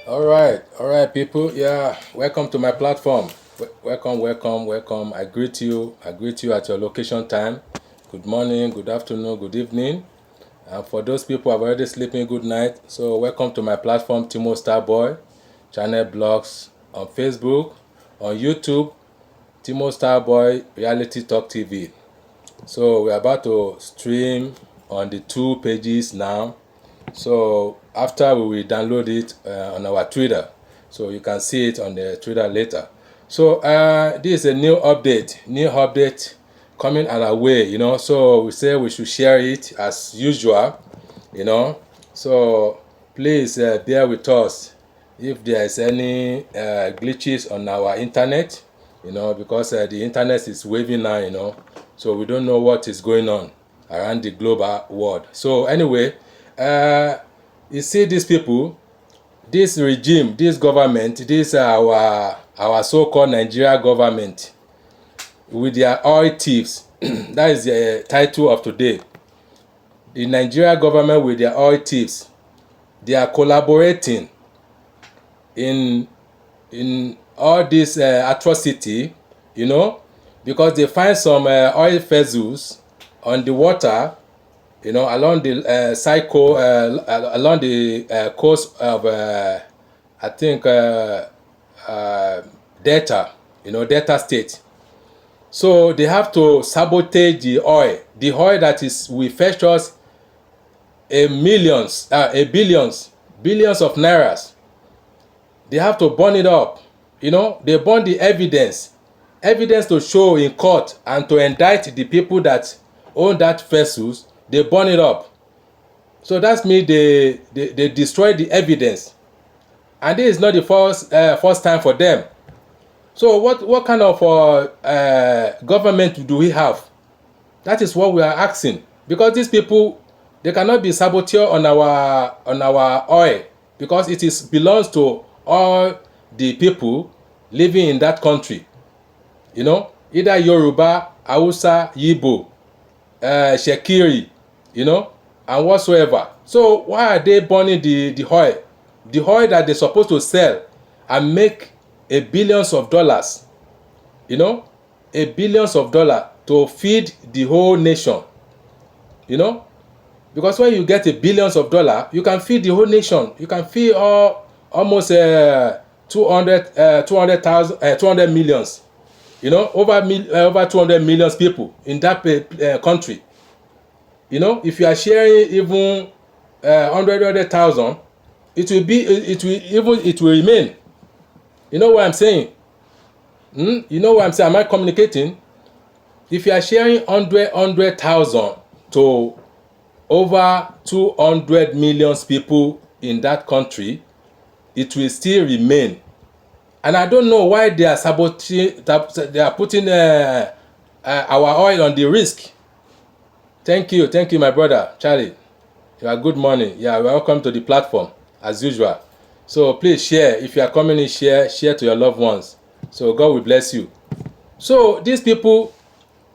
All right, people. Yeah, welcome to my platform. Welcome. I greet you at your location time. Good morning, good afternoon, good evening. And for those people who have already sleeping, good night. So, welcome to my platform, Timo Starboy, channel blogs on Facebook, on YouTube, Timo Starboy Reality Talk TV. So, we're about to stream on the two pages now. So after we will download it on our Twitter, so you can see it on the Twitter later. So this is a new update coming our way. So we say we should share it as usual. You know, so please bear with us if there is any glitches on our internet. Because the internet is waving now. So we don't know what is going on around the global world. So anyway, uh, you see these people, this regime, this government, this our so-called Nigeria government with their oil thieves. That is the title of today. The Nigeria government with their oil thieves, they are collaborating in all this atrocity, because they find some oil vessels on the water, along the along the coast of I think Delta, Delta State. So they have to sabotage the oil that is will fetch us billions of nairas. They have to burn it up. They burn the evidence to show in court and to indict the people that own that vessels. They burn it up. So that's mean they destroy the evidence, and this is not the first time for them. So what kind of government do we have? That is what we are asking, because these people, they cannot be saboteur on our oil, because it is belongs to all the people living in that country. Either Yoruba, Hausa, Yibo, Shekiri, and whatsoever. So why are they burning the oil? The oil that they're supposed to sell and make billions of dollars, billions of dollars to feed the whole nation, because when you get billions of dollars, you can feed the whole nation. You can feed almost 200 millions, over 200 million people in that country. If you are sharing even 100,000, it will remain. You know what I'm saying? Am I communicating? If you are sharing 100,000 to over 200 million people in that country, it will still remain. And I don't know why they are sabotaging. They are putting our oil on the risk. Thank you, my brother Charlie. You are good morning. Yeah, welcome to the platform as usual. So please share. If you are coming in, share to your loved ones. So God will bless you. So these people,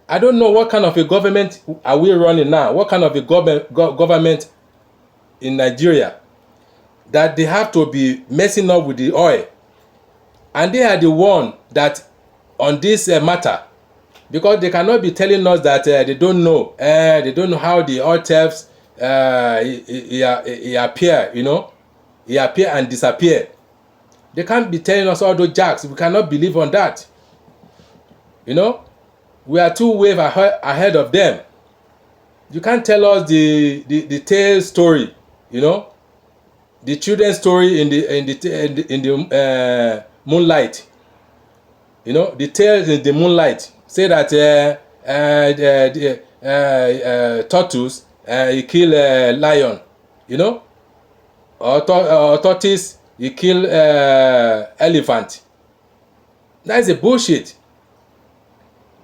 I don't know what kind of a government are we running now. What kind of a government in Nigeria that they have to be messing up with the oil, and they are the one that on this matter, because they cannot be telling us that they don't know how the oil thefts he appear, he appear and disappear. They can't be telling us all those jacks. We cannot believe on that. We are two waves ahead of them. You can't tell us the tale story, the children's story in the moonlight. The tales in the moonlight say that tortoise he kill lion, or tortoise he kill elephant. That is a bullshit.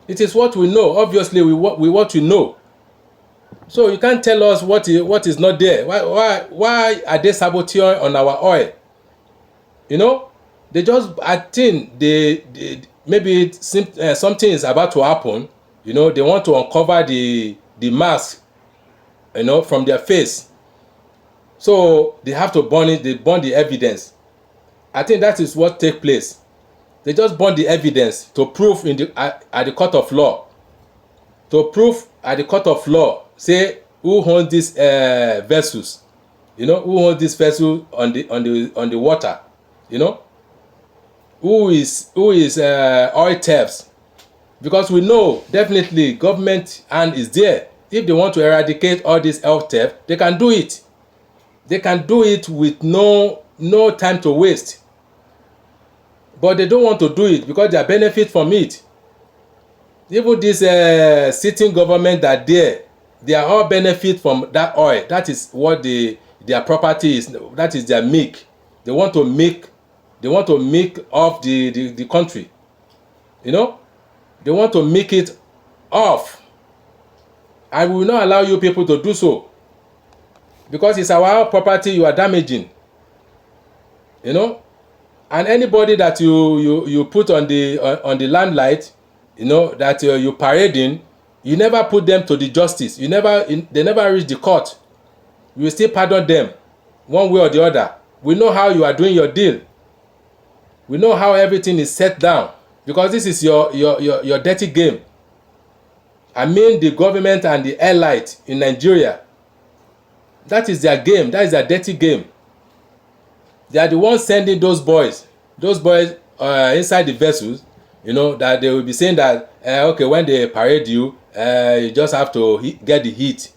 It is what we know. Obviously, what we know. So you can't tell us what is not there. Why are they saboteuring on our oil? They just, I think maybe something is about to happen. They want to uncover the mask, from their face. So they have to burn it. They burn the evidence. I think that is what take place. They just burn the evidence to prove at the court of law. To prove at the court of law, say who owns these vessels, who owns this vessel on the water, who is oil thefts, because we know definitely government hand is there. If they want to eradicate all this oil theft, they can do it. They can do it with no time to waste. But they don't want to do it because they benefit from it. Even this sitting government that they are all benefit from that oil. That is what their property is. That is their milk. They want to make off the country. They want to make it off. I will not allow you people to do so, because it's our property you are damaging. And anybody that you put on the limelight, that you parading, you never put them to the justice. They never reach the court. You still pardon them one way or the other. We know how you are doing your deal. We know how everything is set down, because this is your dirty game. I mean, the government and the elite in Nigeria, that is their game. That is their dirty game. They are the ones sending those boys inside the vessels, that they will be saying that, okay, when they parade you, you just have to get the heat,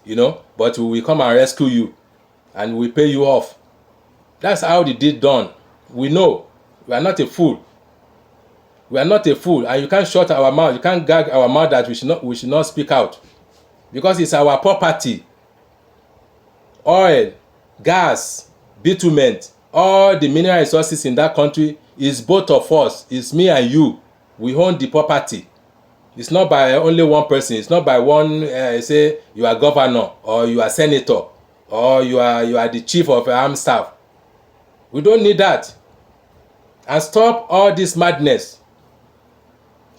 but we will come and rescue you and we pay you off. That's how the deed done. We know. We are not a fool. We are not a fool, and you can't shut our mouth. You can't gag our mouth that we should not speak out, because it's our property. Oil, gas, bitumen, all the mineral resources in that country is both of us. It's me and you. We own the property. It's not by only one person. It's not by one. Say you are governor, or you are senator, or you are the chief of armed staff. We don't need that. And stop all this madness.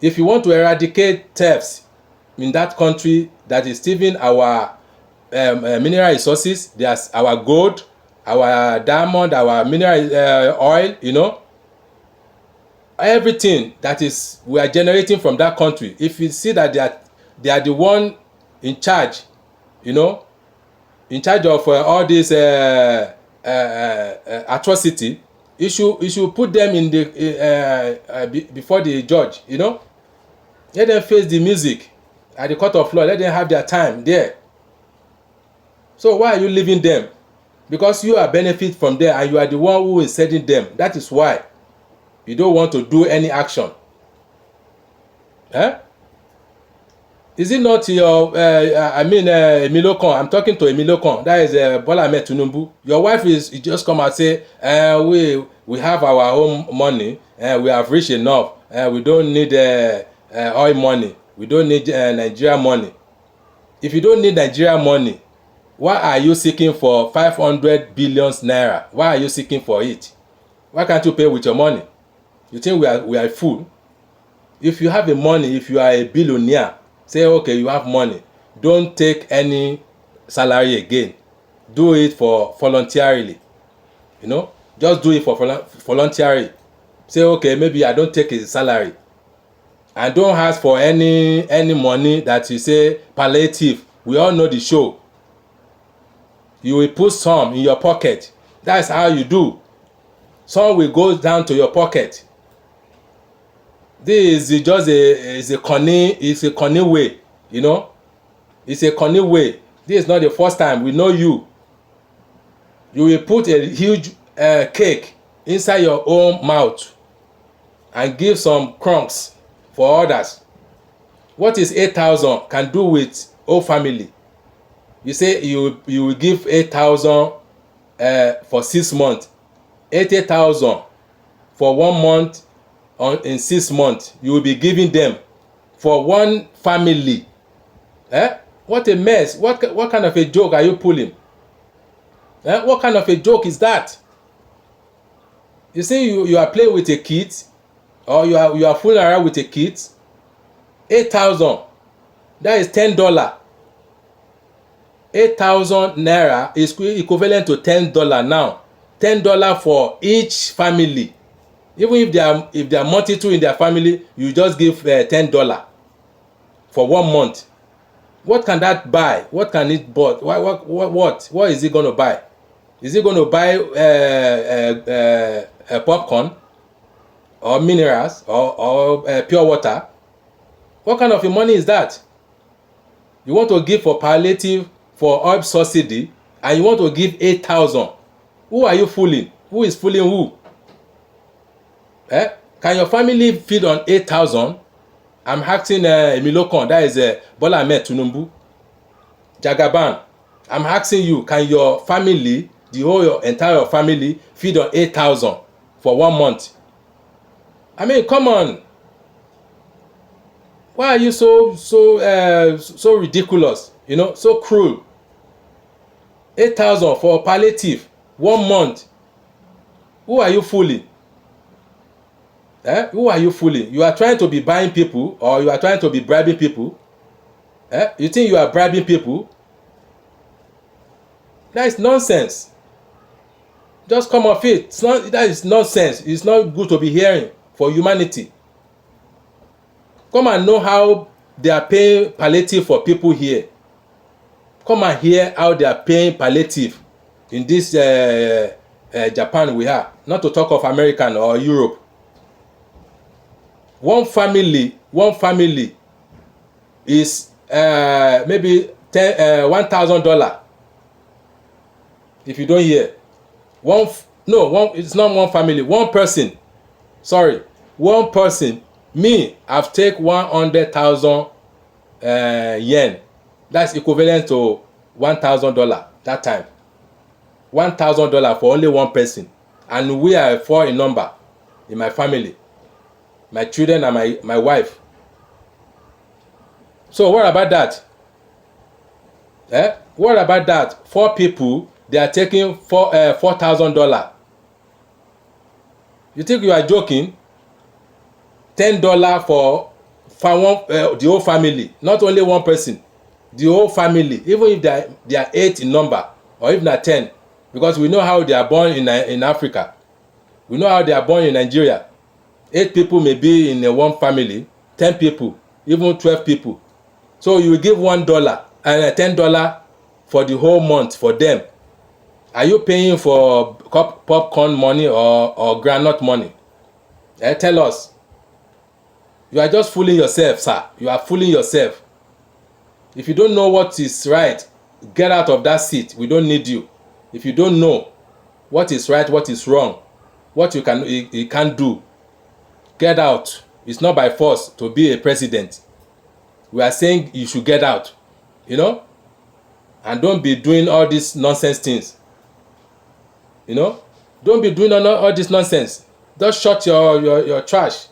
If you want to eradicate thefts in that country that is stealing our mineral resources, there's our gold, our diamond, our mineral oil, everything that is we are generating from that country. If you see that they are the one in charge, in charge of all this atrocity, you should put them in the before the judge. Let them face the music at the court of law. Let them have their time there. So why are you leaving them? Because you are benefit from there, and you are the one who is sending them. That is why you don't want to do any action. Is it not your Emilokon? I'm talking to Emilokon. That is Bola Ahmed Tinubu. Your wife is just come and say, we have our own money, we have reached enough, we don't need oil money, we don't need Nigeria money. If you don't need Nigeria money, why are you seeking for 500 billion naira? Why are you seeking for it? Why can't you pay with your money? You think we are a fool? If you have the money, if you are a billionaire, say, okay, you have money, don't take any salary again. Do it for voluntarily. Just do it for voluntarily. Say, okay, maybe I don't take a salary. And don't ask for any money that you say palliative. We all know the show. You will put some in your pocket. That's how you do. Some will go down to your pocket. This is just a cunning way, It's a cunning way. This is not the first time. We know you. You will put a huge cake inside your own mouth and give some crumbs for others. What is 8,000 can do with whole family? You say you will give 8,000 for 6 months, 80,000 for 1 month. In 6 months, you will be giving them for one family. What a mess. What kind of a joke are you pulling? What kind of a joke is that? You see, you are playing with a kid, or you are fooling around with a kid. 8,000, that is $10. 8,000 naira is equivalent to $10 now. $10 for each family. Even if they are multitude in their family, you just give $10 for 1 month. What can that buy? What can it buy? What is it going to buy? Is it going to buy popcorn or minerals or pure water? What kind of a money is that? You want to give for palliative, for oil subsidy, and you want to give 8,000. Who are you fooling? Who is fooling who? Can your family feed on 8,000? I'm asking Emilokon, that is Bola Ahmed Tinubu, Jagaban. I'm asking you, can your family, your entire family, feed on 8,000 for 1 month? I mean, come on. Why are you so ridiculous? So cruel. 8,000 for palliative 1 month. Who are you fooling? Who are you fooling? You are trying to be buying people, or you are trying to be bribing people? You think you are bribing people? That is nonsense. Just come off it. That is nonsense. It's not good to be hearing for humanity. Come and know how they are paying palliative for people here. Come and hear how they are paying palliative in this Japan we have. Not to talk of American or Europe. One family is maybe $1,000. If you don't hear, it's not one family. One person. Sorry, one person. Me, I've take 100,000 yen. That's equivalent to $1,000 that time. $1,000 for only one person, and we are 4 in number in my family, my children and my wife. So what about that? What about that? 4 people, they are taking $4,000. You think you are joking? $10 for the whole family, not only one person, the whole family, even if they are 8 in number, or even at 10, because we know how they are born in Africa. We know how they are born in Nigeria. 8 people may be in one family, 10 people, even 12 people. So you will give $1 and $10 for the whole month for them. Are you paying for popcorn money or groundnut money? Tell us. You are just fooling yourself, sir. You are fooling yourself. If you don't know what is right, get out of that seat. We don't need you. If you don't know what is right, what is wrong, what you can't do, get out. It's not by force to be a president. We are saying you should get out, and don't be doing all these nonsense things. Don't be doing all this nonsense. Just shut your trash.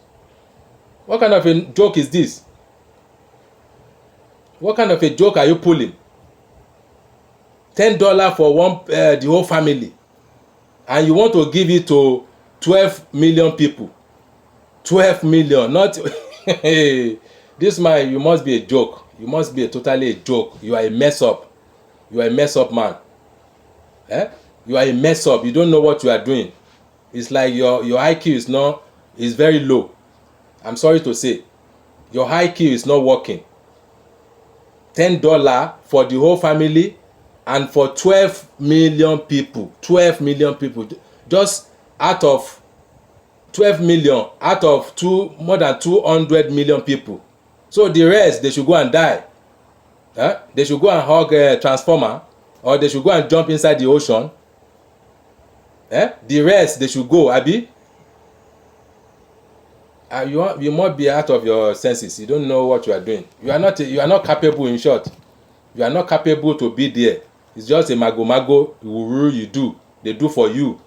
What kind of a joke is this? What kind of a joke are you pulling? $10 for the whole family, and you want to give it to 12 million people. 12 million, not this man. You must be a joke. You must be totally a joke. You are a mess up. You are a mess up man. You are a mess up. You don't know what you are doing. It's like your IQ is very low. I'm sorry to say, your IQ is not working. $10 for the whole family, and for 12 million people. 12 million people. Just out of 12 million, out of more than 200 million people. So the rest, they should go and die. They should go and hug a transformer, or they should go and jump inside the ocean. The rest, they should go, Abi. You must be out of your senses. You don't know what you are doing. You are not capable, in short. You are not capable to be there. It's just a mago they do for you,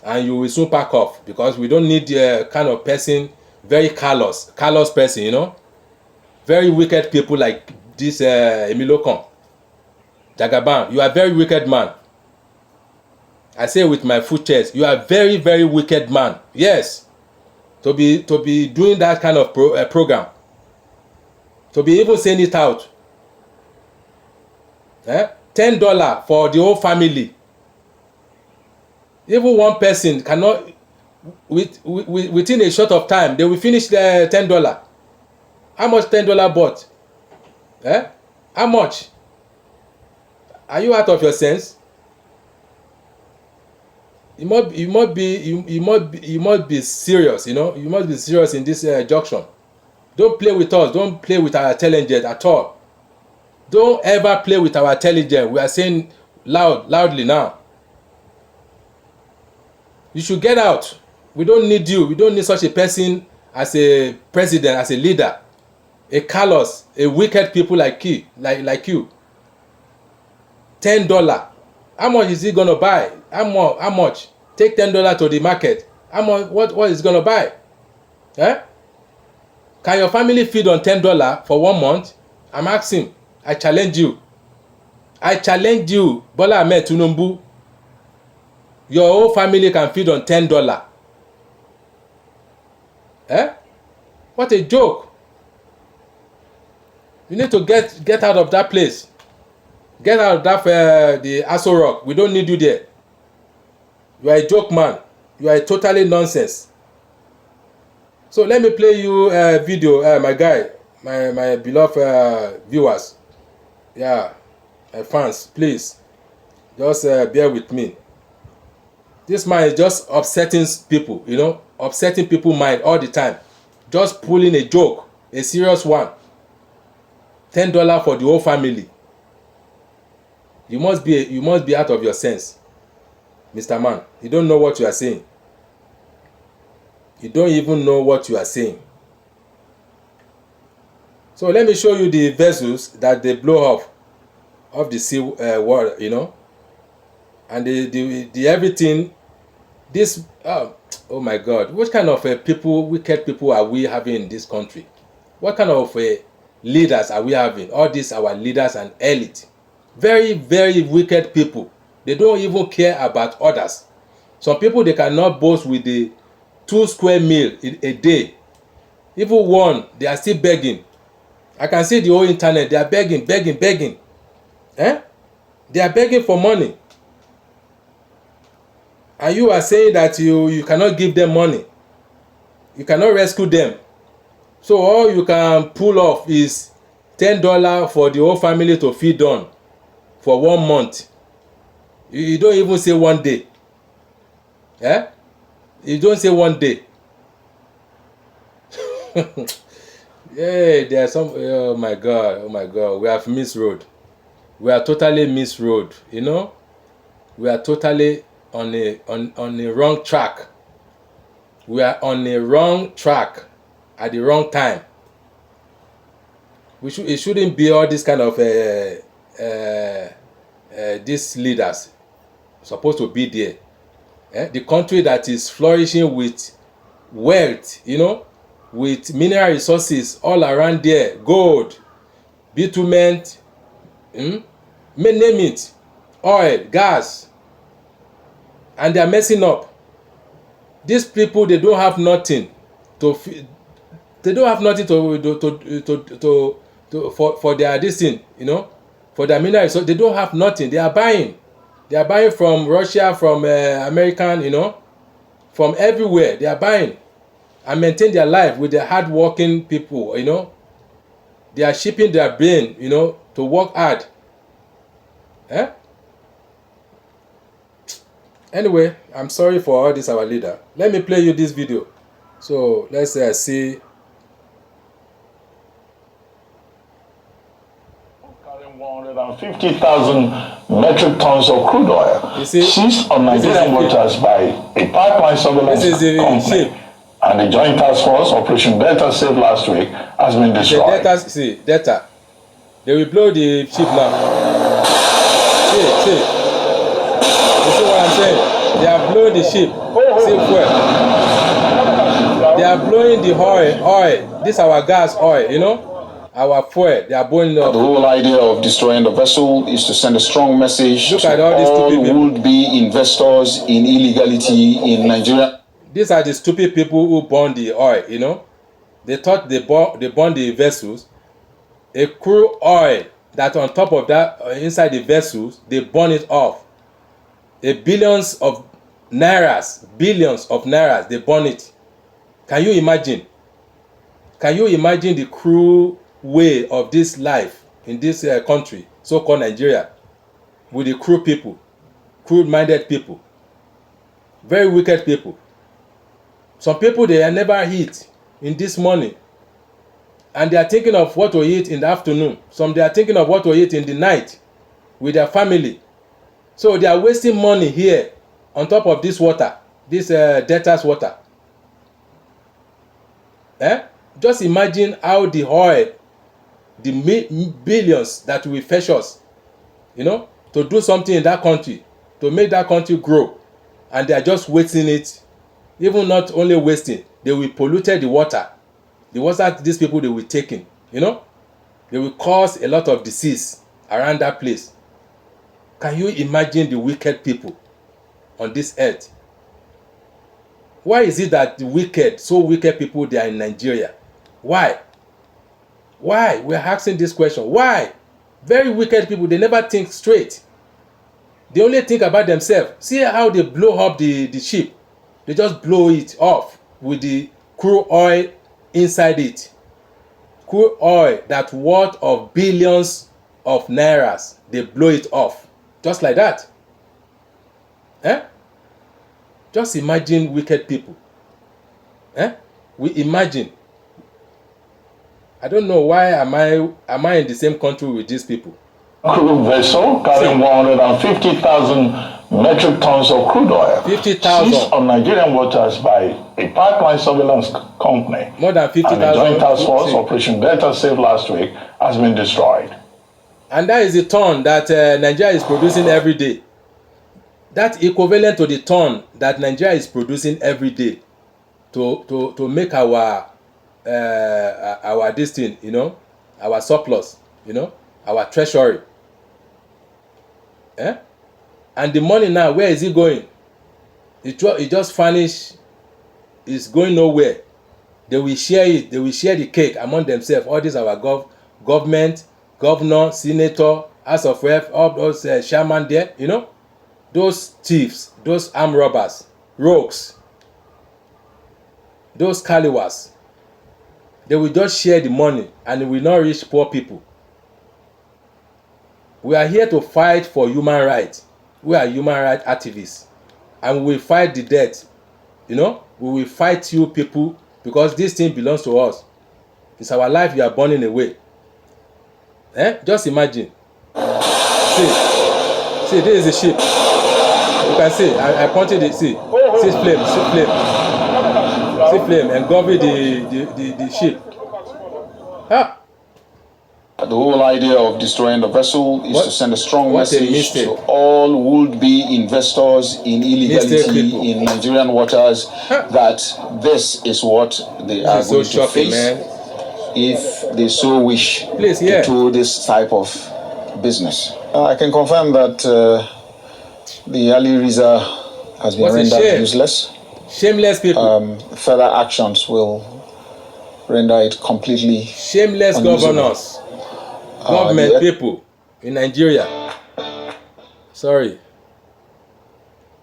and you will soon pack off, because we don't need a kind of person, very callous person, very wicked people like this Emilokon, Jagaban. You are very wicked man. I say with my full chest, you are very, very wicked man. Yes. To be doing that kind of program, to be even saying it out. $10 for the whole family. Even one person cannot within a short of time, they will finish the $10. How much $10 bought? Eh? How much? Are you out of your sense? You must be serious. You know, you must be serious in this junction. Don't play with us. Don't play with our intelligence at all. Don't ever play with our intelligence. We are saying loudly now. You should get out. We don't need you. We don't need such a person as a president, as a leader. A callous, a wicked people like you. $10. How much is he gonna buy? How much? Take $10 to the market. How much? What is gonna buy? Eh? Can your family feed on $10 for 1 month? I'm asking. I challenge you. I challenge you, Bola Ahmed Tinubu. Your whole family can feed on $10. Eh? What a joke. You need to get out of that place. Get out of that the Aso Rock. We don't need you there. You are a joke man. You are a totally nonsense. So let me play you a video, my guy, my beloved viewers. Yeah, my fans, please. Just bear with me. This man is just upsetting people, you know, upsetting people's mind all the time. Just pulling a joke, a serious one. $10 for the whole family. You must be out of your sense, Mr. Man. You don't know what you are saying. You don't even know what you are saying. So let me show you the vessels that they blow off the sea water, you know, and the everything. This oh my God, what kind of wicked people are we having in this country? What kind of leaders are we having? All these our leaders and elite. Very, very wicked people. They don't even care about others. Some people, they cannot boast with the 2 square meal a day. Even one, they are still begging. I can see the whole internet. They are begging. Eh? They are begging for money. And you are saying that you cannot give them money. You cannot rescue them. So all you can pull off is $10 for the whole family to feed on for 1 month. You don't even say 1 day. Eh? You don't say 1 day. Yeah, there are some. Oh my God. We have missed road. We are totally missed road. You know, we are totally on a wrong track. We are on a wrong track at the wrong time. It shouldn't be all this kind of these leaders supposed to be there. The country that is flourishing with wealth, you know, with mineral resources all around there, gold, bitumen, name it, oil, gas, and they are messing up. These people, they don't have nothing they don't have nothing for their this thing, you know, for their mineral resources. They don't have nothing. They are buying from Russia, from American, you know, from everywhere. They are buying and maintain their life with the hard-working people, you know. They are shipping their brain, you know, to work hard. Eh? Anyway, I'm sorry for all this, our leader. Let me play you this video. So let's see. Carrying 150,000 metric tons of crude oil seized on Nigerian waters by a pipeline surveillance company. And the Joint Task Force, Operation Delta Save last week, has been destroyed. Delta. They will blow the ship now. See. You see what I'm saying? They are blowing the ship. See fuel. They are blowing the oil. This is our gas oil, you know? Our fuel. They are blowing up. The whole idea of destroying the vessel is to send a strong message to all would-be investors in illegality in Nigeria. These are the stupid people who burn the oil, you know. They thought they burn the vessels. A crude oil that on top of that, inside the vessels, they burn it off. $1 billion nairas, billions of nairas, they burn it. Can you imagine? Can you imagine the cruel way of this life in this country, so-called Nigeria, with the cruel people, cruel-minded people, very wicked people? Some people, they are never eat in this morning, and they are thinking of what to eat in the afternoon. Some, they are thinking of what to eat in the night with their family. So they are wasting money here on top of this water, this delta's water. Just imagine how the oil, the billions that will fetch us, to do something in that country, to make that country grow, and they are just wasting it. Even not only wasting, they will pollute the water. The water these people, they will take in, they will cause a lot of disease around that place. Can you imagine the wicked people on this earth? Why is it that the wicked, so wicked people, they are in Nigeria? Why? Why? We're asking this question. Why? Very wicked people, they never think straight. They only think about themselves. See how they blow up the ship. They just blow it off with the crude oil inside it. Crude oil that worth of billions of nairas. They blow it off. Just like that. Just imagine wicked people. We imagine. I don't know why am I in the same country with these people. Crude vessel carrying 150,000 metric tons of crude oil 50,000 seized on Nigerian waters by a pipeline surveillance company. More than 50,000. And the Joint Task Force Operation Delta Safe last week has been destroyed. And that is the ton that Nigeria is producing every day. That equivalent to the ton that Nigeria is producing every day to make our this thing, our surplus, our treasury. And the money now, where is it going? It just vanished. It's going nowhere. They will share it. They will share the cake among themselves. All these our government, governor, senator, House of Rep, all those chairman there, those thieves, those armed robbers, rogues, those caliwas. They will just share the money and it will not reach poor people. We are here to fight for human rights. We are human rights activists. And we will fight the debt. We will fight you people because this thing belongs to us. It's our life you are burning away. Just imagine. See, this is the ship. You can see, I pointed it, see flame, see flame engulfing the ship. The whole idea of destroying the vessel is to send a strong message to all would-be investors in illegality in Nigerian waters that this is what they are going to face if they so wish to do this type of business. I can confirm that the Ali Riza has been rendered useless. Shameless people. Further actions will render it completely shameless unusable. Governors. Government people in Nigeria. Sorry.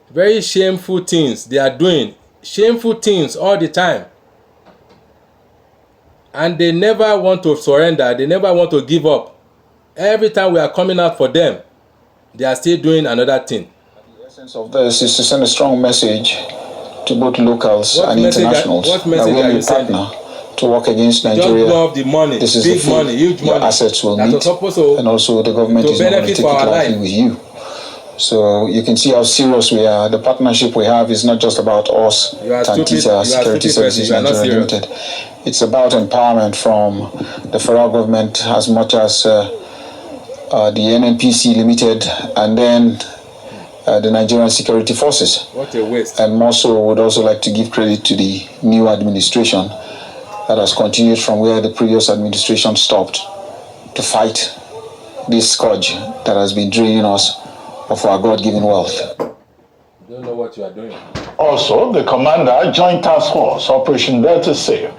Very shameful things they are doing. Shameful things all the time. And they never want to surrender. They never want to give up. Every time we are coming out for them, they are still doing another thing. The essence of this is to send a strong message to both locals and internationals. What message are you sending? To work against Nigeria. Just love the money. This is big money, huge money. Your assets will meet, and also the government is not going to take it lightly with you. So you can see how serious we are. The partnership we have is not just about us, Tantita Security Services Nigeria Limited. It's about empowerment from the federal government as much as the NNPC Limited and then the Nigerian security forces. What a waste. And more so, would also like to give credit to the new administration that has continued from where the previous administration stopped to fight this scourge that has been draining us of our God-given wealth. You don't know what you are doing. Also, the commander, Joint Task Force Operation Delta Safe,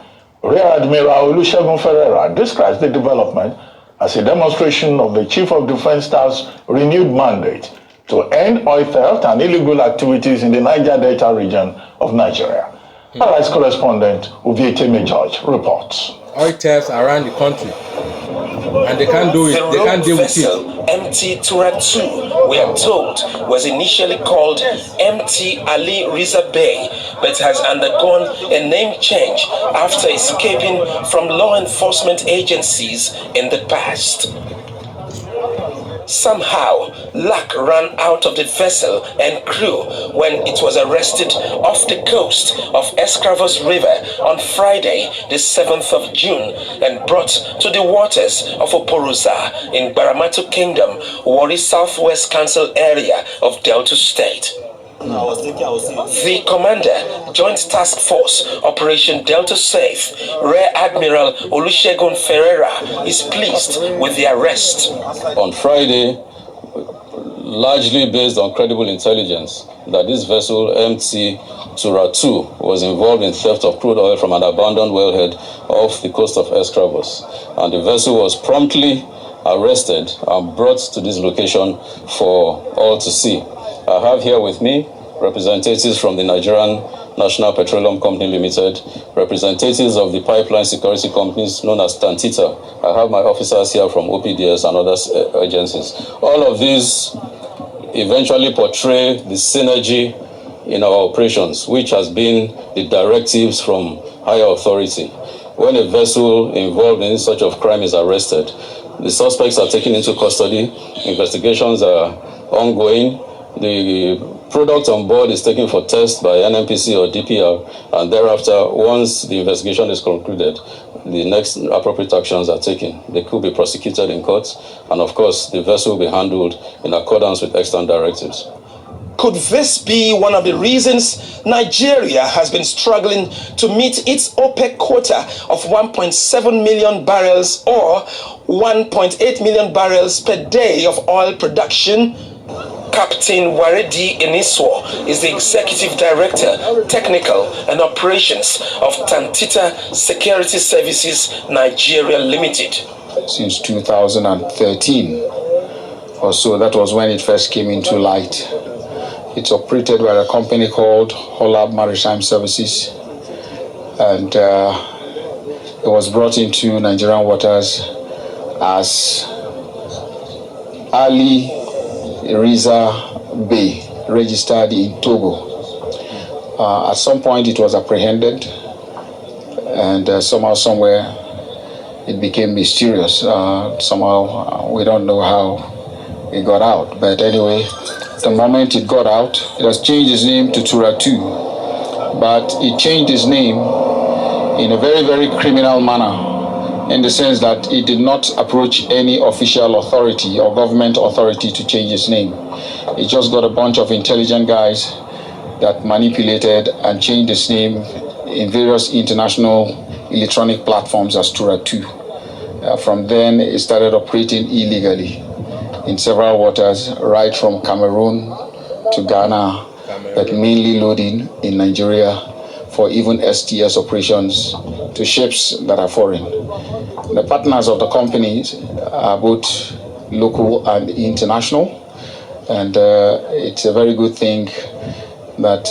Rear Admiral Olusegun Ferreira, describes the development as a demonstration of the Chief of Defense Staff's renewed mandate to end oil theft and illegal activities in the Niger Delta region of Nigeria. Paradise correspondent Uvieteme George reports. Oil thefts around the country, and they can't do it. They can't deal with it. MT Tura 2, we are told, was initially called MT Ali Riza Bey, but has undergone a name change after escaping from law enforcement agencies in the past. Somehow, luck ran out of the vessel and crew when it was arrested off the coast of Escravos River on Friday, the 7th of June, and brought to the waters of Oporoza in Baramatu Kingdom, Warri Southwest Council area of Delta State. The commander, Joint Task Force Operation Delta Safe, Rear Admiral Olusegun Ferreira, is pleased with the arrest. On Friday, largely based on credible intelligence, that this vessel MT Tura 2 was involved in theft of crude oil from an abandoned wellhead off the coast of Escravos, and the vessel was promptly arrested and brought to this location for all to see. I have here with me representatives from the Nigerian National Petroleum Company Limited, representatives of the pipeline security companies known as Tantita. I have my officers here from OPDS and other agencies. All of these eventually portray the synergy in our operations, which has been the directives from higher authority. When a vessel involved in such of crime is arrested, the suspects are taken into custody, investigations are ongoing, the product on board is taken for test by NNPC or DPR, and thereafter, once the investigation is concluded, the next appropriate actions are taken. They could be prosecuted in court, and of course, the vessel will be handled in accordance with extant directives. Could this be one of the reasons Nigeria has been struggling to meet its OPEC quota of 1.7 million barrels or 1.8 million barrels per day of oil production? Captain Waredi Iniswo is the Executive Director, Technical and Operations of Tantita Security Services Nigeria Limited. Since 2013 or so, that was when it first came into light. It's operated by a company called Holab Maritime Services, and it was brought into Nigerian waters as Ali Riza Bey, registered in Togo. At some point it was apprehended, and somehow, somewhere, it became mysterious. Somehow, we don't know how it got out. But anyway, the moment it got out, it has changed its name to Tura 2. But it changed its name in a very, very criminal manner, in the sense that it did not approach any official authority or government authority to change its name. It just got a bunch of intelligent guys that manipulated and changed its name in various international electronic platforms as Tura 2. From then, it started operating illegally in several waters, right from Cameroon to Ghana, but mainly loading in Nigeria for even STS operations to ships that are foreign. The partners of the companies are both local and international, and it's a very good thing that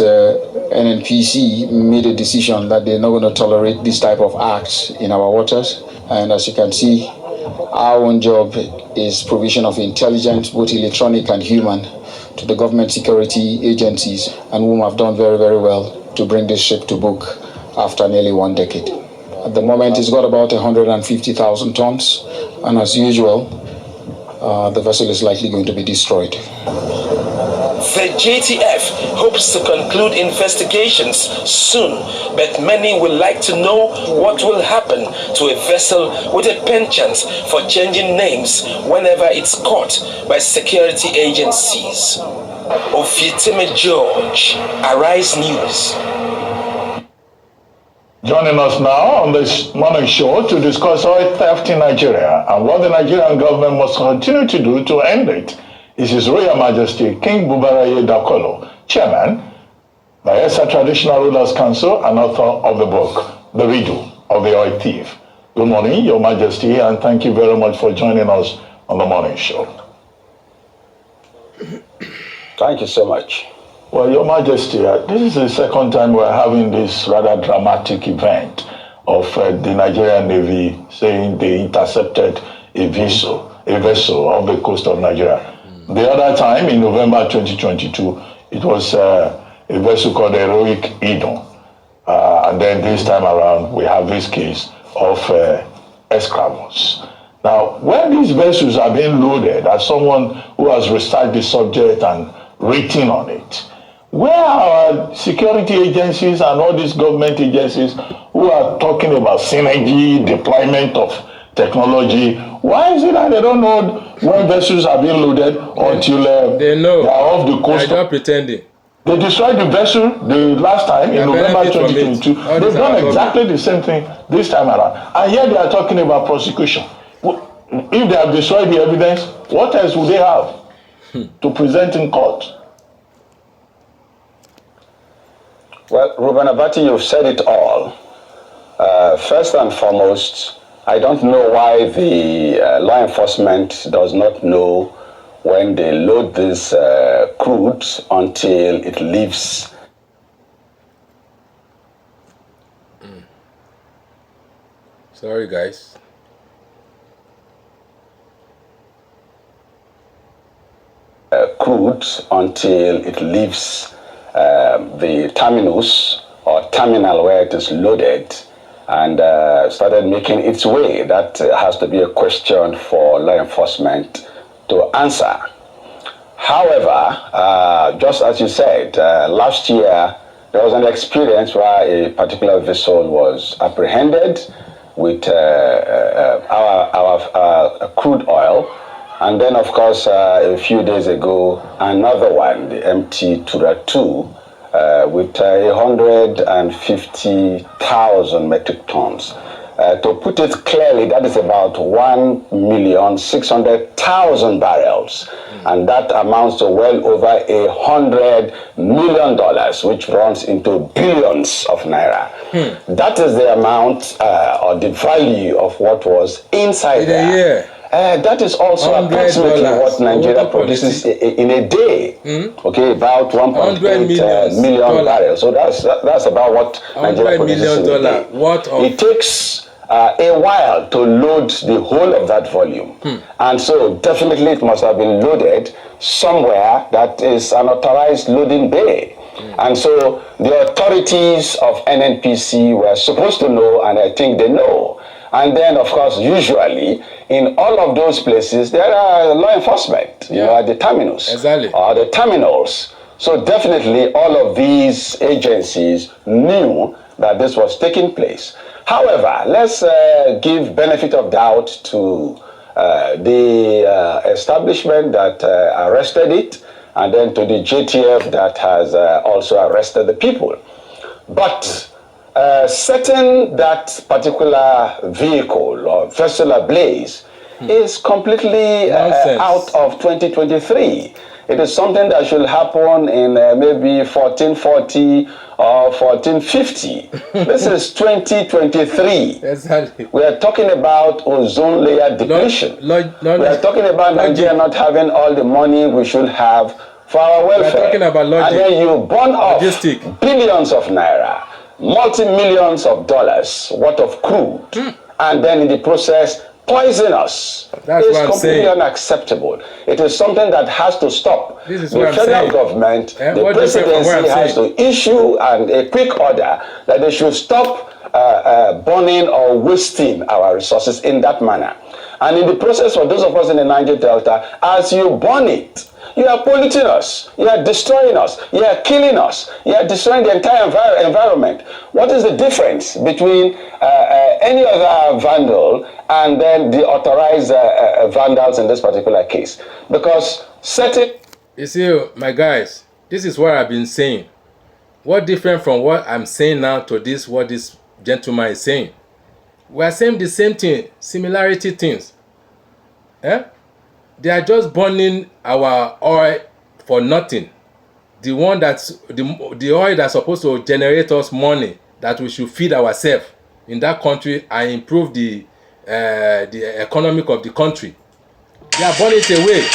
NNPC made a decision that they're not going to tolerate this type of acts in our waters. And as you can see, our own job is provision of intelligence, both electronic and human, to the government security agencies, and whom have done very, very well to bring this ship to book after nearly 1 decade. At the moment, it's got about 150,000 tons, and as usual, the vessel is likely going to be destroyed. The JTF hopes to conclude investigations soon, but many would like to know what will happen to a vessel with a penchant for changing names whenever it's caught by security agencies. Ofieteme George, Arise News. Joining us now on this morning show to discuss oil theft in Nigeria and what the Nigerian government must continue to do to end it is His Royal Majesty King Bubaraye Dakolo, Chairman, Bayelsa Traditional Rulers Council and author of the book, The Riddle of the Oil Thief. Good morning, Your Majesty, and thank you very much for joining us on the morning show. Thank you so much. Well, Your Majesty, this is the second time we're having this rather dramatic event of the Nigerian Navy saying they intercepted a vessel off the coast of Nigeria. The other time, in November 2022, it was a vessel called Heroic Eden. And then this time around, we have this case of Escravos. Now, when these vessels are being loaded, as someone who has researched the subject and written on it, where are our security agencies and all these government agencies who are talking about synergy, deployment of technology? Why is it that they don't know when vessels are being loaded until they know they are off the coast? They're not pretending. They destroyed the vessel the last time in November 2022. They've done exactly the same thing this time around. And here they are talking about prosecution. If they have destroyed the evidence, what else would they have to present in court? Well, Ruben Abati, you've said it all. First and foremost, I don't know why the law enforcement does not know when they load this crude until it leaves. Sorry, guys. Crude until it leaves the terminus or terminal where it is loaded and started making its way. That has to be a question for law enforcement to answer. However, just as you said, last year there was an experience where a particular vessel was apprehended with our crude oil. And then, of course, a few days ago, another one, the MT Tura 2, with 150,000 metric tons. To put it clearly, that is about 1,600,000 barrels. And that amounts to well over $100 million, which runs into billions of naira. That is the amount or the value of what was inside there. That is also approximately what Nigeria produces in a day. Okay, about 1.8 million barrels. So that's about what Nigeria produces in a day. It takes a while to load the whole of that volume. And so definitely it must have been loaded somewhere that is an authorized loading bay. And so the authorities of NNPC were supposed to know, and I think they know. And then, of course, usually in all of those places, there are law enforcement, you know, at the terminus or the terminals. So definitely all of these agencies knew that this was taking place. However, let's give benefit of doubt to the establishment that arrested it, and then to the JTF that has also arrested the people. But setting that particular vehicle or vessel ablaze is completely out of 2023. It is something that should happen in maybe 1440 or 1450. This is 2023. Exactly. We are talking about ozone layer depletion. We are talking about Nigeria not having all the money we should have for our welfare. We are talking about logic. And then you burn off billions of naira, multi-millions of dollars worth of crude, and then in the process poison us. That's it's what I'm completely saying. Unacceptable. It is something that has to stop. This is the what I'm federal saying. government, the presidency has to issue a quick order that they should stop burning or wasting our resources in that manner. And in the process, for those of us in the Niger Delta, as you burn it, you are polluting us, you are destroying us, you are killing us, you are destroying the entire environment. What is the difference between any other vandal and then the authorized vandals in this particular case? Because certain... You see, my guys, this is what I've been saying. What different from what I'm saying now to this, what this gentleman is saying? We are saying the same thing, similarity things. Eh? They are just burning our oil for nothing. The one that's the oil that's supposed to generate us money that we should feed ourselves in that country and improve the economic of the country. They are burning it away.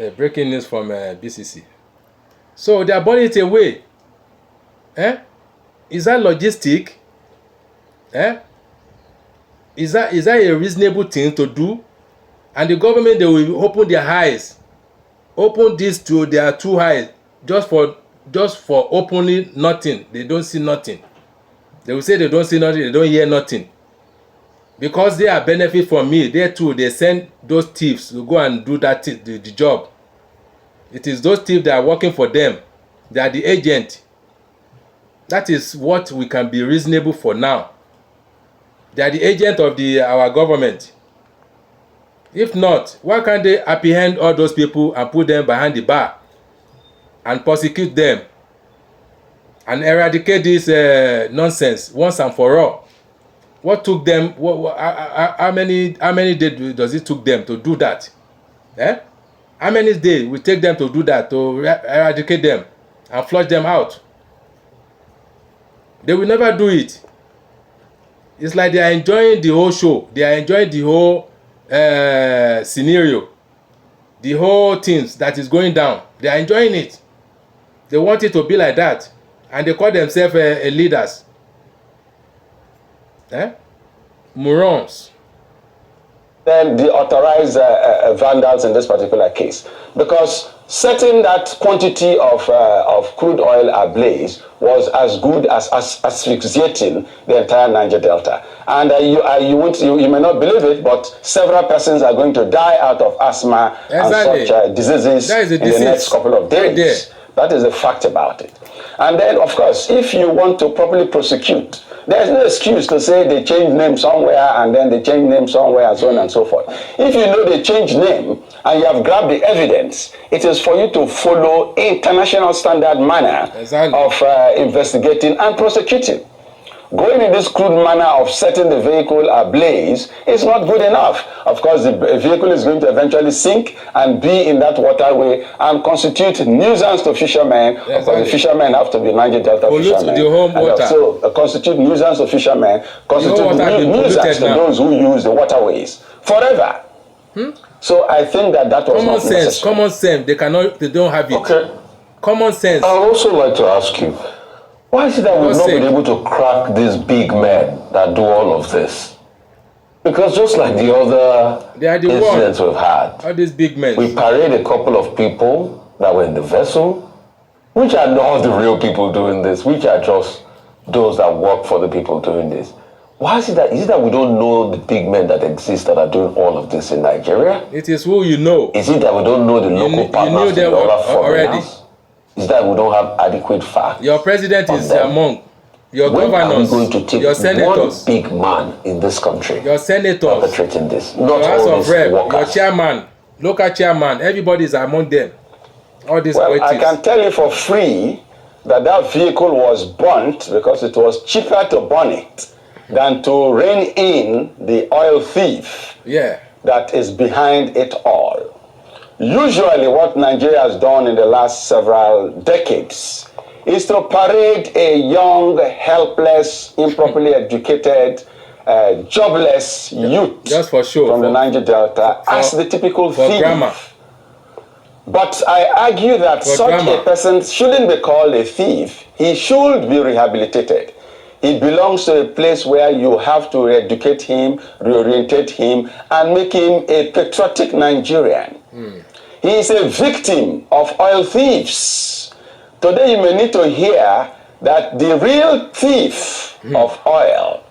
breaking news from BCC. So they are burning it away. Is that logistic? Is that a reasonable thing to do? And the government, they will open their eyes, open this to their two eyes, just for opening nothing. They don't see nothing. They will say they don't see nothing, they don't hear nothing. Because they are benefit from me, they too, they send those thieves to go and do that the job. It is those thieves that are working for them. They are the agent. That is what we can be reasonable for now. They are the agent of our government. If not, why can't they apprehend all those people and put them behind the bar and prosecute them and eradicate this nonsense once and for all? What took them? How many days does it took them to do that? How many days will it take them to do that, to eradicate them and flush them out? They will never do it. It's like they are enjoying the whole show. They are enjoying the whole scenario, the whole things that is going down. They are enjoying it. They want it to be like that, and they call themselves leaders. Morons. Then the authorized vandals in this particular case, because setting that quantity of crude oil ablaze was as good as asphyxiating the entire Niger Delta. And you may not believe it, but several persons are going to die out of asthma and such diseases in the next couple of days. That is a fact about it. And then, of course, if you want to properly prosecute, there's no excuse to say they changed name somewhere and then they changed name somewhere and so on and so forth. If you know they changed name and you have grabbed the evidence, it is for you to follow international standard manner of investigating and prosecuting. Going in this crude manner of setting the vehicle ablaze is not good enough. Of course, the vehicle is going to eventually sink and be in that waterway and constitute nuisance to fishermen. Of course, the fishermen have to be Niger Delta fishermen. The home water. So constitute nuisance to fishermen, constitute nuisance to those who use the waterways forever. So I think that was not necessary. Common sense. They don't have it. Okay. Common sense. I would also like to ask you, why is it that we've not been able to crack these big men that do all of this? Because just like the other incidents we've had, all these big men, we parade a couple of people that were in the vessel, which are not the real people doing this, which are just those that work for the people doing this. Why is it that we don't know the big men that exist that are doing all of this in Nigeria? It is who you know. Is it that we don't know the local partners in the other foreigners? Is that we don't have adequate facts? Your president is among your governors, are we going to take your senators, one big man in this country, your senators, perpetrating this? Not your House all of Rep, workers. your chairman, local chairman, everybody is among them. All these I can tell you for free that vehicle was burnt because it was cheaper to burn it than to rein in the oil thief that is behind it all. Usually what Nigeria has done in the last several decades is to parade a young, helpless, improperly educated, jobless youth just for sure, from the Niger Delta as the typical thief. Grammar. But I argue that such a person shouldn't be called a thief. He should be rehabilitated. He belongs to a place where you have to educate him, reorientate him, and make him a patriotic Nigerian. He is a victim of oil thieves. Today you may need to hear that the real thief of oil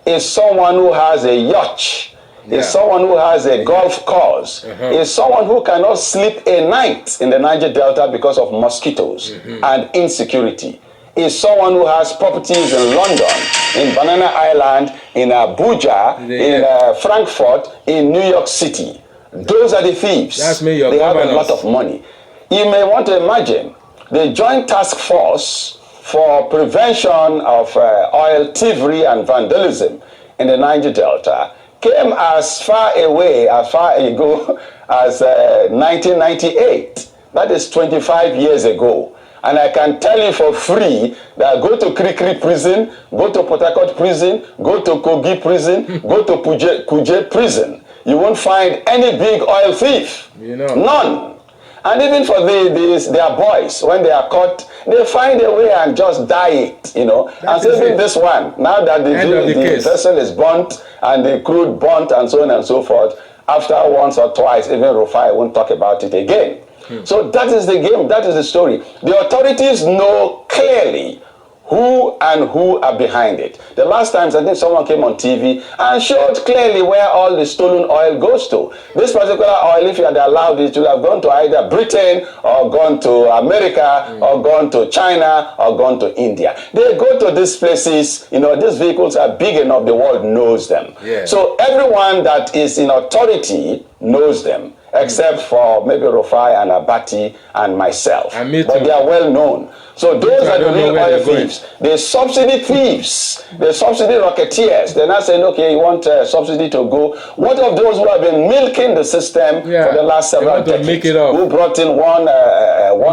is someone who has a yacht, is someone who has a golf course, is someone who cannot sleep a night in the Niger Delta because of mosquitoes and insecurity, is someone who has properties in London, in Banana Island, in Abuja, in Frankfurt, in New York City. Those are the thieves. That's me, your they governors. have a lot of money. You may want to imagine the Joint Task Force for Prevention of Oil Thievery and Vandalism in the Niger Delta came as far ago as 1998. That is 25 years ago. And I can tell you for free that go to Krikri prison, go to Port Harcourt prison, go to Kogi prison, go to Kuje prison. You won't find any big oil thief. You know. None. And even for their boys, when they are caught, they find a way and just dye it, you know. And so even this one, now that the vessel is burnt and the crude burnt and so on and so forth, after once or twice, even Rufai won't talk about it again. So that is the game, that is the story. The authorities know clearly who are behind it. The last time I think someone came on TV and showed clearly where all the stolen oil goes to. This particular oil, if you had allowed it, would have gone to either Britain or gone to America or gone to China or gone to India. They go to these places, you know, these vehicles are big enough, the world knows them. Yeah. So everyone that is in authority knows them, except for maybe Rufai and Abati and myself. And me too. But they are well known. So those are the real oil thieves. They subsidy thieves. They subsidy racketeers. They're not saying, okay, you want subsidy to go. What of those who have been milking the system for the last several decades? Who brought in one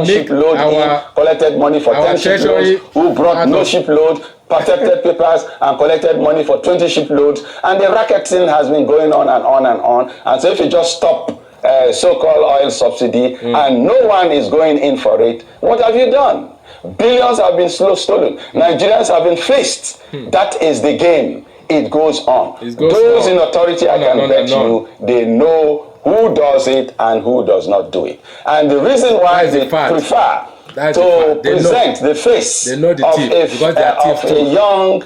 shipload in, collected money for 10 shiploads, who brought no shipload, protected papers and collected money for 20 shiploads, and the racketing has been going on and on and on. And so if you just stop so-called oil subsidy and no one is going in for it, what have you done? Billions have been stolen. Nigerians have been fleeced. That is the game. It goes on. Those in authority, I can bet you, they know who does it and who does not do it. And the reason why they prefer to present the face of a young,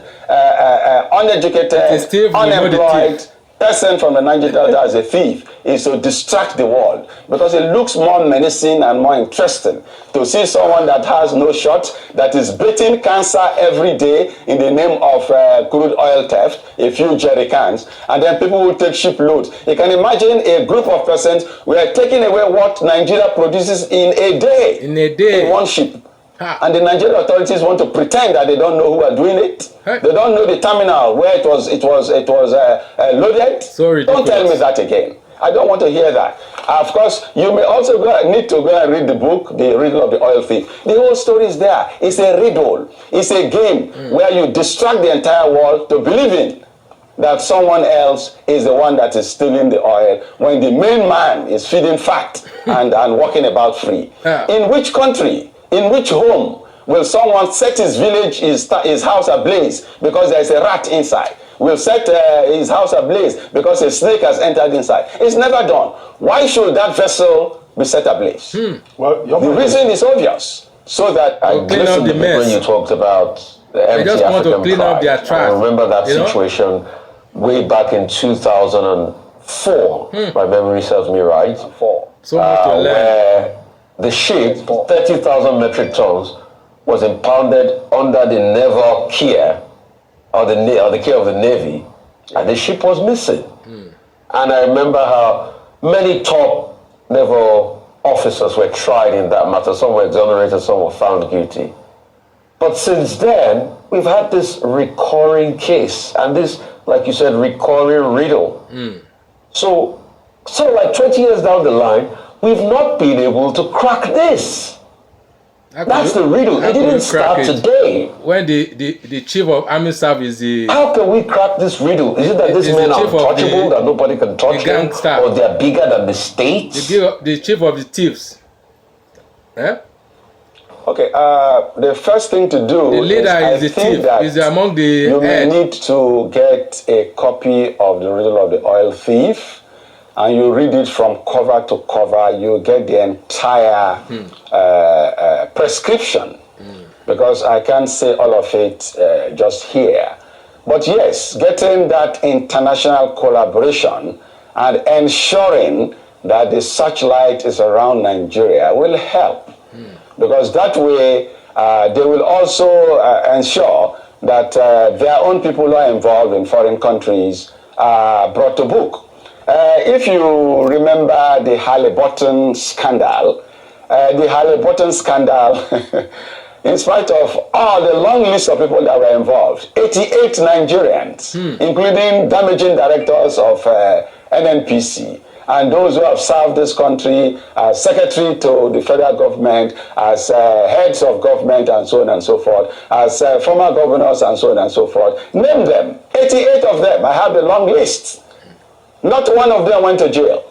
uneducated, unemployed person from the Niger Delta as a thief is to distract the world, because it looks more menacing and more interesting to see someone that has no shot, that is beating cancer every day in the name of crude oil theft, a few jerry cans, and then people will take shiploads. You can imagine a group of persons were taking away what Nigeria produces in a day. In one ship. And the Nigerian authorities want to pretend that they don't know who are doing it. They don't know the terminal where it was loaded. Sorry, don't tell me that again. I don't want to hear that. Of course, you may also need to go and read the book, The Riddle of the Oil Thief. The whole story is there. It's a riddle. It's a game where you distract the entire world to believing that someone else is the one that is stealing the oil when the main man is feeding fat and walking about free. In which country? In which home will someone set his village, his house ablaze because there is a rat inside? Will set his house ablaze because a snake has entered inside? It's never done. Why should that vessel be set ablaze? Well, the reason is obvious. So that I listened to when you talked about the empty African pride. I remember that situation way back in 2004. My memory serves me right. So where the ship, 30,000 metric tons, was impounded under the naval care, or the care of the Navy, and the ship was missing. And I remember how many top naval officers were tried in that matter. Some were exonerated, some were found guilty. But since then, we've had this recurring case, and this, like you said, recurring riddle. So like 20 years down the line, we've not been able to crack this. That's the riddle. It didn't start today. When the chief of army staff is the... How can we crack this riddle? Is it that these men are untouchable, that nobody can touch them, or they're bigger than the state? The chief of the thieves. Eh? Okay, the first thing to do the leader is the thief. Is among the you may need to get a copy of The Riddle of the Oil Thief, and you read it from cover to cover. You get the entire prescription, because I can't say all of it just here. But yes, getting that international collaboration and ensuring that the searchlight is around Nigeria will help, because that way they will also ensure that their own people who are involved in foreign countries are brought to book. If you remember the Halliburton scandal, in spite of all the long list of people that were involved, 88 Nigerians, including damaging directors of NNPC, and those who have served this country as secretary to the federal government, as heads of government, and so on and so forth, as former governors, and so on and so forth. Name them. 88 of them. I have the long list. Not one of them went to jail.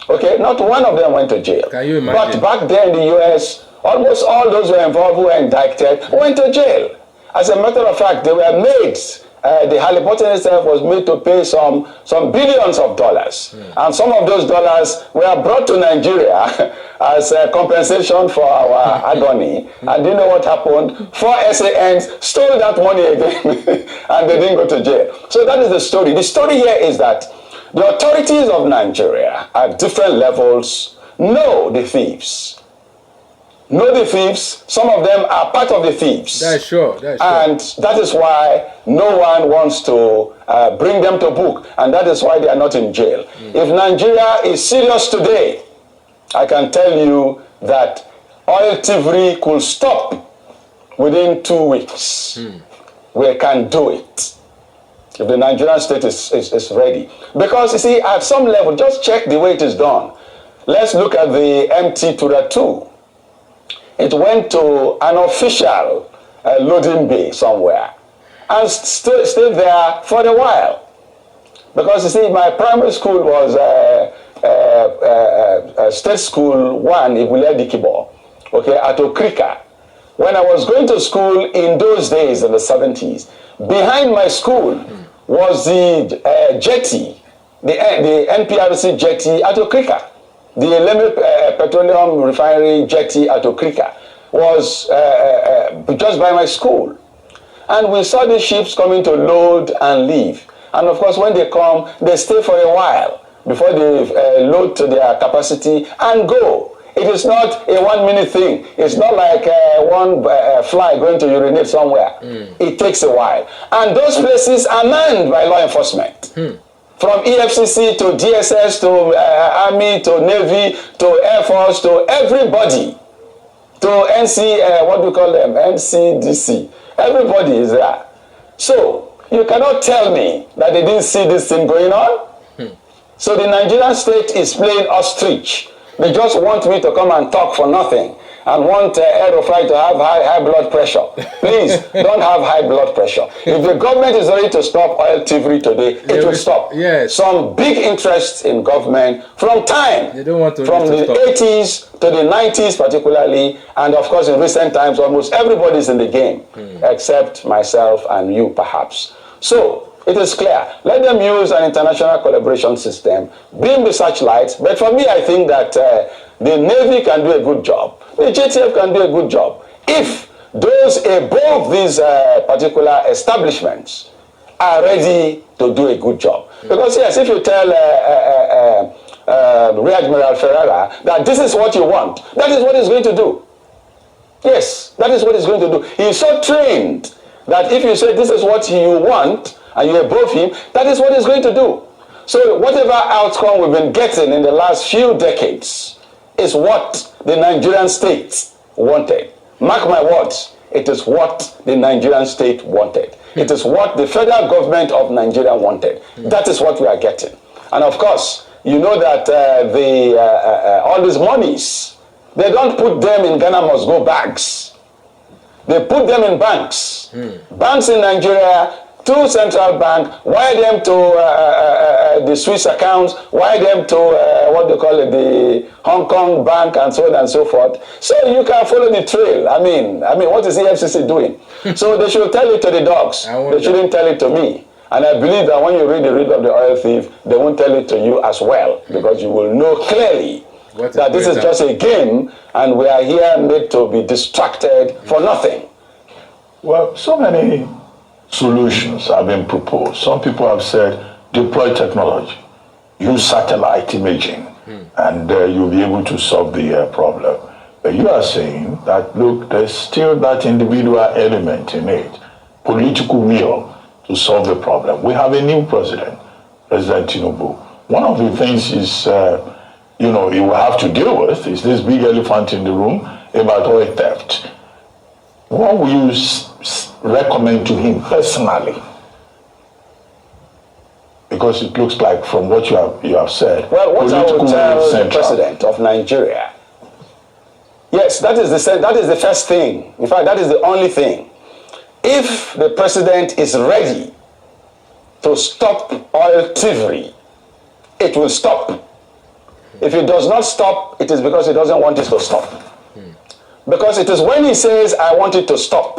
Okay, not one of them went to jail. Can you imagine? But back there in the US, almost all those who were involved, who were indicted, went to jail. As a matter of fact, they were made. The Halliburton itself was made to pay some billions of dollars. And some of those dollars were brought to Nigeria as a compensation for our agony. And do you know what happened? 4 SANs stole that money again and they didn't go to jail. So that is the story. The story here is that the authorities of Nigeria at different levels know the thieves. Know the thieves. Some of them are part of the thieves. That's sure. And that is why no one wants to bring them to book. And that is why they are not in jail. If Nigeria is serious today, I can tell you that oil thievery could stop within 2 weeks. We can do it. If the Nigerian state is ready. Because you see, at some level, just check the way it is done. Let's look at the MT Tura 2. It went to an official loading bay somewhere and stayed there for a while. Because you see, my primary school was State School 1 in Dikibo, okay, at Okrika. When I was going to school in those days, in the 70s, behind my school was the jetty, the NPRC jetty at Okrika. The Leme Petroleum Refinery jetty at Okrika was just by my school. And we saw the ships coming to load and leave. And of course, when they come, they stay for a while before they load to their capacity and go. It is not a 1 minute thing. It's not like one fly going to urinate somewhere. It takes a while. And those places are manned by law enforcement. From EFCC to DSS to Army to Navy to Air Force to everybody. To what do we call them? NCDC. Everybody is there. So you cannot tell me that they didn't see this thing going on. So the Nigerian state is playing ostrich. They just want me to come and talk for nothing and want Aerofly to have high blood pressure. Please, don't have high blood pressure. If the government is ready to stop oil thievery today, it will stop. Yes. Some big interests in government from time, they don't want to from the 80s to the 90s particularly, and of course in recent times almost everybody's in the game, except myself and you perhaps. So, it is clear. Let them use an international collaboration system, beam the searchlights. But for me, I think that the Navy can do a good job. The JTF can do a good job. If those above these particular establishments are ready to do a good job. Because yes, if you tell Rear Admiral Ferrara that this is what you want, that is what he's going to do. Yes, that is what he's going to do. He is so trained that if you say this is what you want, and you're above him, that is what he's going to do. So whatever outcome we've been getting in the last few decades is what the Nigerian state wanted. Mark my words, it is what the Nigerian state wanted. It is what the federal government of Nigeria wanted. That is what we are getting. And of course, you know that all these monies, they don't put them in Ghana must go bags. They put them in banks. Banks in Nigeria, to central bank, wire them to the Swiss accounts, wire them to what they call it, the Hong Kong bank, and so on and so forth. So you can follow the trail. I mean, what is the FCC doing? So they should tell it to the dogs. They shouldn't tell it to me. And I believe that when you read the Read of the Oil Thief, they won't tell it to you as well, because you will know clearly that this is just a game, and we are here made to be distracted for nothing. Well, so many solutions have been proposed. Some people have said, deploy technology, use satellite imaging, and you'll be able to solve the problem. But you are saying that, look, there's still that individual element in it, political will to solve the problem. We have a new president, President Tinubu. One of the things is, he will have to deal with is this big elephant in the room about oil theft. What will you recommend to him personally? Because it looks like from what you have said. Well, what I will tell the president of Nigeria, yes, that is the first thing. In fact, that is the only thing. If the president is ready to stop oil thievery, it will stop. If he does not stop, it is because he doesn't want it to stop. Because it is when he says, I want it to stop.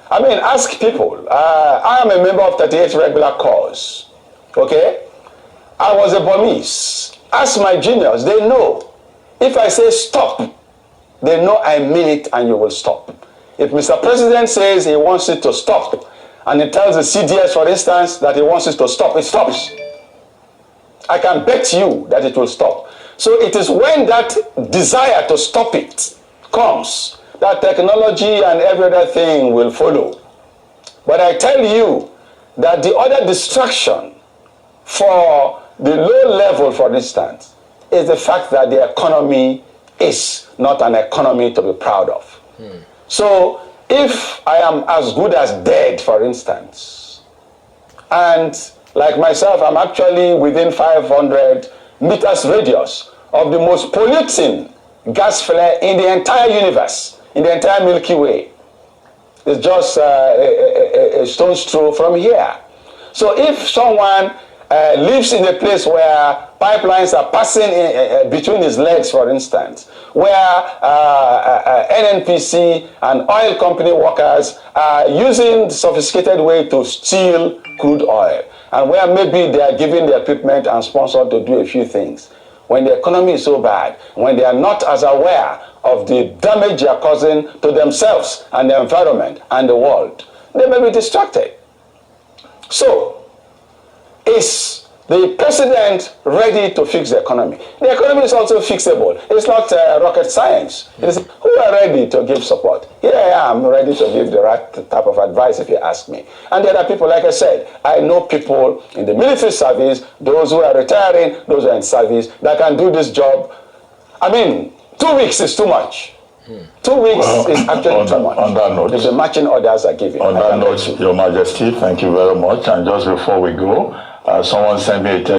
I mean, ask people. I am a member of 38 regular corps. Okay? I was a Burmese. Ask my juniors. They know. If I say stop, they know I mean it and you will stop. If Mr. President says he wants it to stop, and he tells the CDS, for instance, that he wants it to stop, it stops. I can bet you that it will stop. So it is when that desire to stop it comes, that technology and every other thing will follow. But I tell you that the other distraction for the low level, for instance, is the fact that the economy is not an economy to be proud of. So if I am as good as dead, for instance, and like myself, I'm actually within 500 meters radius of the most polluting gas flare in the entire universe, in the entire Milky Way. It's just a stone's throw from here. So if someone lives in a place where pipelines are passing between his legs, for instance, where NNPC and oil company workers are using sophisticated way to steal crude oil, and where maybe they are giving the equipment and sponsor to do a few things, when the economy is so bad, when they are not as aware of the damage they are causing to themselves and the environment and the world, they may be distracted. So, is the president ready to fix the economy? The economy is also fixable. It's not rocket science. It is who are ready to give support. Here I am ready to give the right type of advice if you ask me. And the other people, like I said, I know people in the military service, those who are retiring, those who are in service, that can do this job. I mean, 2 weeks is too much. 2 weeks is actually too much. On that note, if the marching orders are given. On that note, Your Majesty, thank you very much. And just before we go, someone sent me a text.